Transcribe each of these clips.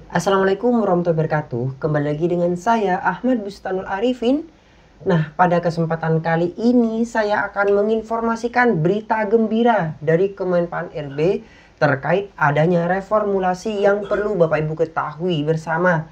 Assalamualaikum warahmatullahi wabarakatuh. Kembali lagi dengan saya Ahmad Bustanul Arifin. Nah, pada kesempatan kali ini saya akan menginformasikan berita gembira dari Kemenpan RB terkait adanya reformulasi yang perlu Bapak Ibu ketahui bersama.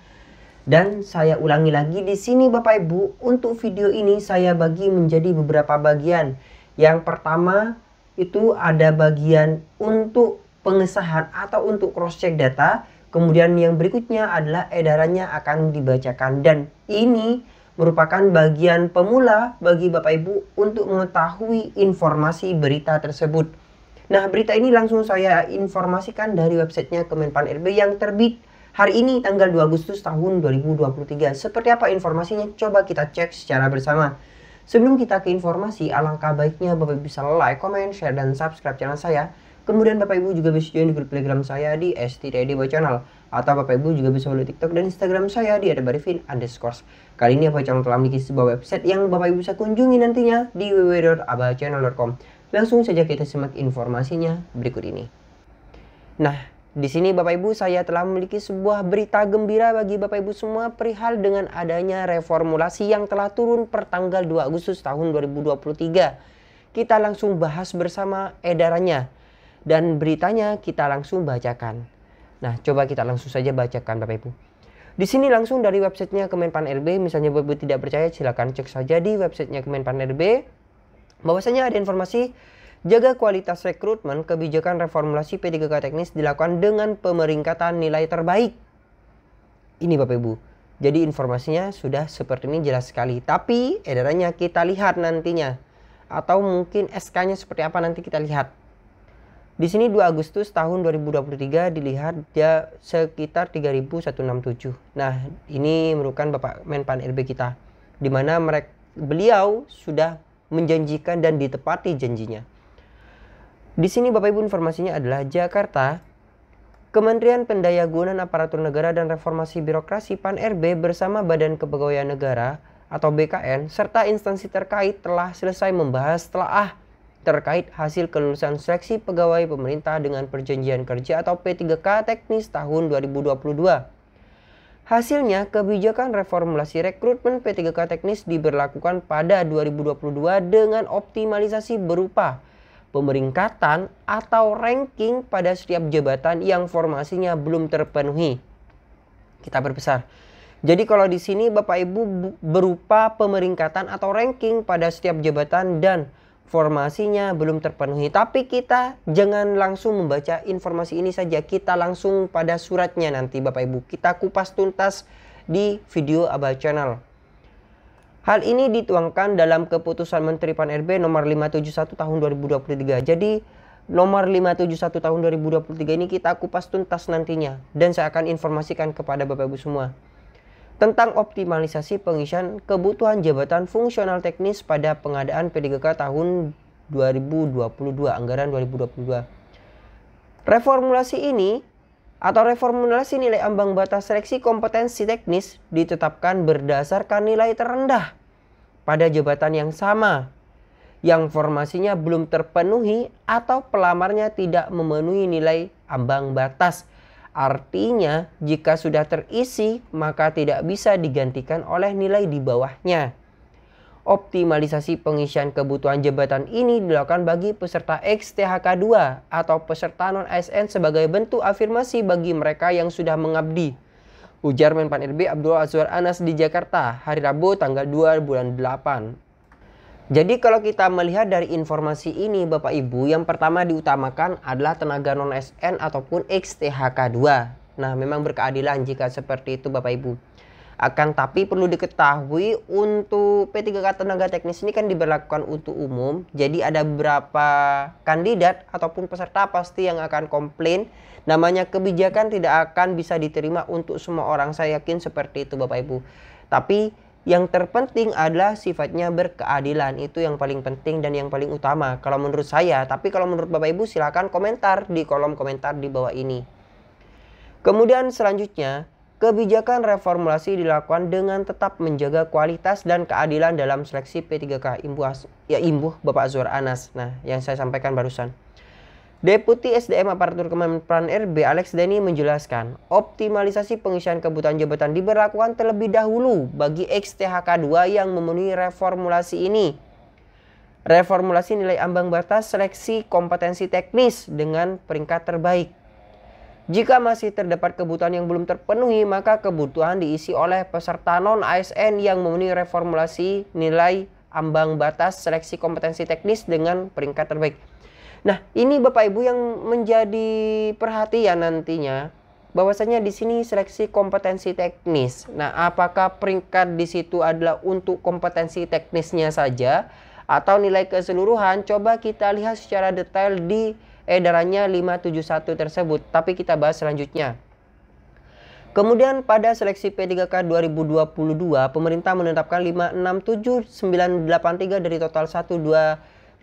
Dan saya ulangi lagi di sini Bapak Ibu, untuk video ini saya bagi menjadi beberapa bagian. Yang pertama itu ada bagian untuk pengesahan atau untuk cross check data. Kemudian yang berikutnya adalah edarannya akan dibacakan, dan ini merupakan bagian pemula bagi Bapak Ibu untuk mengetahui informasi berita tersebut. Nah, berita ini langsung saya informasikan dari websitenya Kemenpan RB yang terbit hari ini tanggal 2 Agustus tahun 2023. Seperti apa informasinya? Coba kita cek secara bersama. Sebelum kita ke informasi, alangkah baiknya Bapak Ibu bisa like, comment, share, dan subscribe channel saya. Kemudian Bapak Ibu juga bisa join di grup Telegram saya di @stdboy channel, atau Bapak Ibu juga bisa follow TikTok dan Instagram saya di @barifin_. Kali ini Abah Channel telah memiliki sebuah website yang Bapak Ibu bisa kunjungi nantinya di www.abahchannel.com. Langsung saja kita simak informasinya berikut ini. Nah, di sini Bapak Ibu saya telah memiliki sebuah berita gembira bagi Bapak Ibu semua perihal dengan adanya reformulasi yang telah turun per tanggal 2 Agustus tahun 2023. Kita langsung bahas bersama edarannya. Dan beritanya kita langsung bacakan. Nah, coba kita langsung saja bacakan Bapak Ibu. Di sini langsung dari websitenya Kemenpan RB. Misalnya Bapak Ibu tidak percaya, silakan cek saja di websitenya Kemenpan RB. Bahwasanya ada informasi jaga kualitas rekrutmen, kebijakan reformulasi P3K teknis dilakukan dengan pemeringkatan nilai terbaik. Ini Bapak Ibu. Jadi informasinya sudah seperti ini, jelas sekali. Tapi edarannya kita lihat nantinya. Atau mungkin SK-nya seperti apa nanti kita lihat. Di sini 2 Agustus tahun 2023 dilihat dia sekitar 3167. Nah, ini merupakan Bapak Menpan RB kita, di mana beliau sudah menjanjikan dan ditepati janjinya. Di sini Bapak Ibu informasinya adalah Jakarta, Kementerian Pendayagunaan Aparatur Negara dan Reformasi Birokrasi PAN RB bersama Badan Kepegawaian Negara atau BKN serta instansi terkait telah selesai membahas telaah terkait hasil kelulusan seleksi pegawai pemerintah dengan perjanjian kerja atau P3K teknis tahun 2022. Hasilnya, kebijakan reformulasi rekrutmen P3K teknis diberlakukan pada 2022 dengan optimalisasi berupa pemeringkatan atau ranking pada setiap jabatan yang formasinya belum terpenuhi. Kita berbesar. Jadi kalau di sini Bapak Ibu berupa pemeringkatan atau ranking pada setiap jabatan dan formasinya belum terpenuhi. Tapi kita jangan langsung membaca informasi ini saja. Kita langsung pada suratnya nanti Bapak Ibu. Kita kupas tuntas di video Abah Channel. Hal ini dituangkan dalam keputusan Menteri PAN RB nomor 571 tahun 2023. Jadi nomor 571 tahun 2023 ini kita kupas tuntas nantinya. Dan saya akan informasikan kepada Bapak Ibu semua tentang optimalisasi pengisian kebutuhan jabatan fungsional teknis pada pengadaan P3K tahun 2022, anggaran 2022. Reformulasi ini atau reformulasi nilai ambang batas seleksi kompetensi teknis ditetapkan berdasarkan nilai terendah pada jabatan yang sama yang formasinya belum terpenuhi atau pelamarnya tidak memenuhi nilai ambang batas. Artinya, jika sudah terisi, maka tidak bisa digantikan oleh nilai di bawahnya. Optimalisasi pengisian kebutuhan jabatan ini dilakukan bagi peserta XTHK 2 atau peserta non-ASN sebagai bentuk afirmasi bagi mereka yang sudah mengabdi. Ujar Menpan RB Abdul Azwar Anas di Jakarta, hari Rabu tanggal 2 bulan 8. Jadi kalau kita melihat dari informasi ini Bapak Ibu, yang pertama diutamakan adalah tenaga non-ASN ataupun XTHK 2. Nah, memang berkeadilan jika seperti itu Bapak Ibu. Akan tapi perlu diketahui untuk P3K tenaga teknis ini kan diberlakukan untuk umum. Jadi ada beberapa kandidat ataupun peserta pasti yang akan komplain. Namanya kebijakan tidak akan bisa diterima untuk semua orang. Saya yakin seperti itu Bapak Ibu. Tapi yang terpenting adalah sifatnya berkeadilan. Itu yang paling penting dan yang paling utama kalau menurut saya. Tapi kalau menurut Bapak Ibu silahkan komentar di kolom komentar di bawah ini. Kemudian selanjutnya, kebijakan reformulasi dilakukan dengan tetap menjaga kualitas dan keadilan dalam seleksi P3K. Imbuh Bapak Azwar Anas. Nah, yang saya sampaikan barusan. Deputi SDM Aparatur Kemenpan RB Alex Denny menjelaskan, optimalisasi pengisian kebutuhan jabatan diberlakukan terlebih dahulu bagi XTHK 2 yang memenuhi reformulasi ini. Reformulasi nilai ambang batas seleksi kompetensi teknis dengan peringkat terbaik. Jika masih terdapat kebutuhan yang belum terpenuhi, maka kebutuhan diisi oleh peserta non-ASN yang memenuhi reformulasi nilai ambang batas seleksi kompetensi teknis dengan peringkat terbaik. Nah, ini Bapak Ibu yang menjadi perhatian nantinya, bahwasanya di sini seleksi kompetensi teknis. Nah, apakah peringkat di situ adalah untuk kompetensi teknisnya saja atau nilai keseluruhan? Coba kita lihat secara detail di edarannya 571 tersebut, tapi kita bahas selanjutnya. Kemudian pada seleksi P3K 2022, pemerintah menetapkan 567983 dari total 1.200.429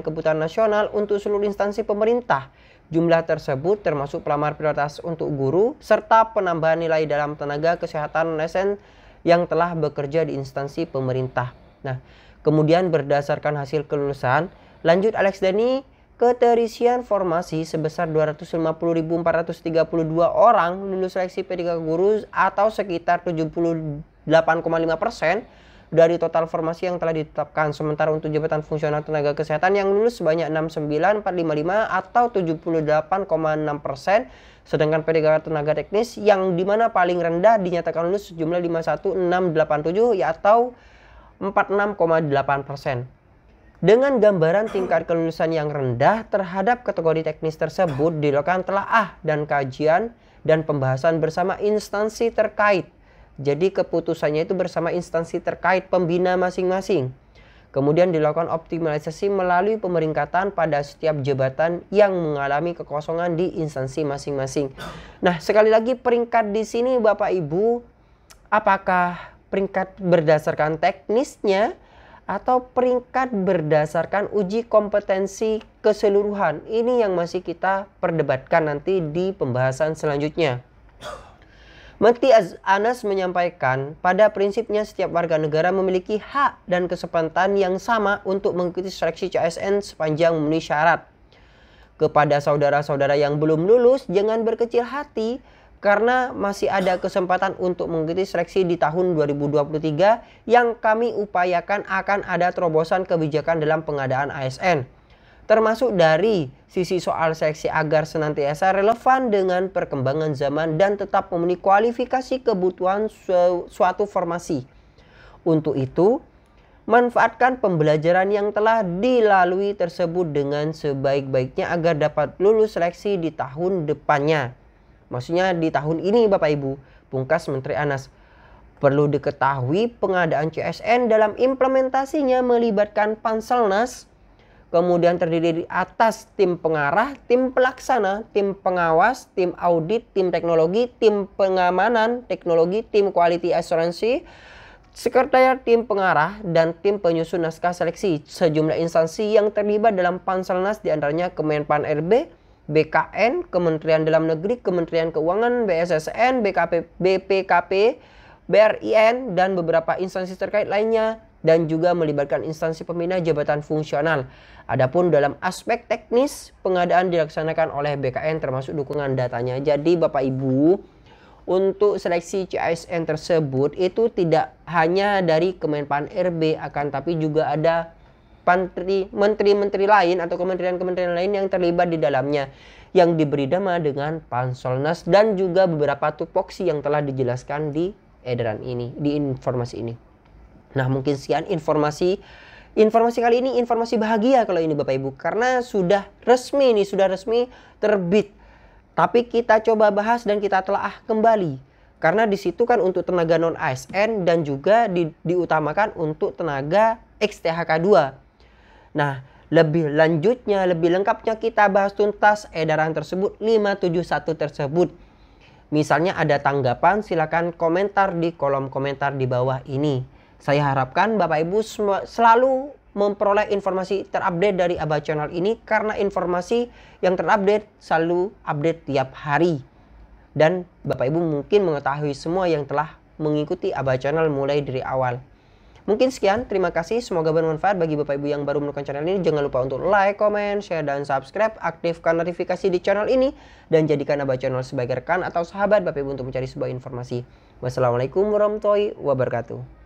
kebutuhan nasional untuk seluruh instansi pemerintah. Jumlah tersebut termasuk pelamar prioritas untuk guru, serta penambahan nilai dalam tenaga kesehatan ASN yang telah bekerja di instansi pemerintah. Nah, kemudian berdasarkan hasil kelulusan, lanjut Alex Denny, keterisian formasi sebesar 250.432 orang lulus seleksi P3K guru atau sekitar 78,5% dari total formasi yang telah ditetapkan. Sementara untuk jabatan fungsional tenaga kesehatan yang lulus sebanyak 69455 atau 78,6%. Sedangkan P3K tenaga teknis yang dimana paling rendah dinyatakan lulus sejumlah 51687 atau 46,8%. Dengan gambaran tingkat kelulusan yang rendah terhadap kategori teknis tersebut dilakukan telaah dan kajian dan pembahasan bersama instansi terkait. Jadi keputusannya itu bersama instansi terkait pembina masing-masing. Kemudian dilakukan optimalisasi melalui pemeringkatan pada setiap jabatan yang mengalami kekosongan di instansi masing-masing. Nah, sekali lagi peringkat di sini Bapak Ibu, apakah peringkat berdasarkan teknisnya atau peringkat berdasarkan uji kompetensi keseluruhan? Ini yang masih kita perdebatkan nanti di pembahasan selanjutnya. Menteri Anas menyampaikan, pada prinsipnya setiap warga negara memiliki hak dan kesempatan yang sama untuk mengikuti seleksi CASN sepanjang memenuhi syarat. Kepada saudara-saudara yang belum lulus, jangan berkecil hati karena masih ada kesempatan untuk mengikuti seleksi di tahun 2023 yang kami upayakan akan ada terobosan kebijakan dalam pengadaan ASN. Termasuk dari sisi soal seleksi agar senantiasa relevan dengan perkembangan zaman dan tetap memenuhi kualifikasi kebutuhan suatu formasi. Untuk itu, manfaatkan pembelajaran yang telah dilalui tersebut dengan sebaik-baiknya agar dapat lulus seleksi di tahun depannya. Maksudnya di tahun ini Bapak Ibu, pungkas Menteri Anas. Perlu diketahui pengadaan CSN dalam implementasinya melibatkan Panselnas, kemudian terdiri atas tim pengarah, tim pelaksana, tim pengawas, tim audit, tim teknologi, tim pengamanan teknologi, tim quality assurance, sekretariat tim pengarah, dan tim penyusun naskah seleksi. Sejumlah instansi yang terlibat dalam Panselnas diantaranya Kemenpan RB, BKN, Kementerian Dalam Negeri, Kementerian Keuangan, BSSN, BPKP, BRIN, dan beberapa instansi terkait lainnya, dan juga melibatkan instansi pembina jabatan fungsional. Adapun dalam aspek teknis, pengadaan dilaksanakan oleh BKN termasuk dukungan datanya. Jadi Bapak Ibu, untuk seleksi CASN tersebut itu tidak hanya dari Kemenpan RB, akan tapi juga ada menteri-menteri lain atau kementerian-kementerian lain yang terlibat di dalamnya, yang diberi nama dengan Panselnas, dan juga beberapa tupoksi yang telah dijelaskan di edaran ini, di informasi ini. Nah, mungkin sekian informasi kali ini, informasi bahagia kalau ini Bapak Ibu, karena sudah resmi nih, sudah resmi terbit. Tapi kita coba bahas dan kita telaah kembali, karena di situ kan untuk tenaga non ASN dan juga diutamakan untuk tenaga XTHK 2. Nah, lebih lanjutnya, lebih lengkapnya kita bahas tuntas edaran tersebut 571 tersebut. Misalnya ada tanggapan, silakan komentar di kolom komentar di bawah ini. Saya harapkan Bapak Ibu selalu memperoleh informasi terupdate dari Aba Channel ini, karena informasi yang terupdate selalu update tiap hari. Dan Bapak Ibu mungkin mengetahui semua yang telah mengikuti Aba Channel mulai dari awal. Mungkin sekian, terima kasih, semoga bermanfaat bagi Bapak Ibu yang baru menemukan channel ini. Jangan lupa untuk like, comment, share, dan subscribe. Aktifkan notifikasi di channel ini dan jadikan Abah Channel sebagai rekan atau sahabat Bapak Ibu untuk mencari sebuah informasi. Wassalamualaikum warahmatullahi wabarakatuh.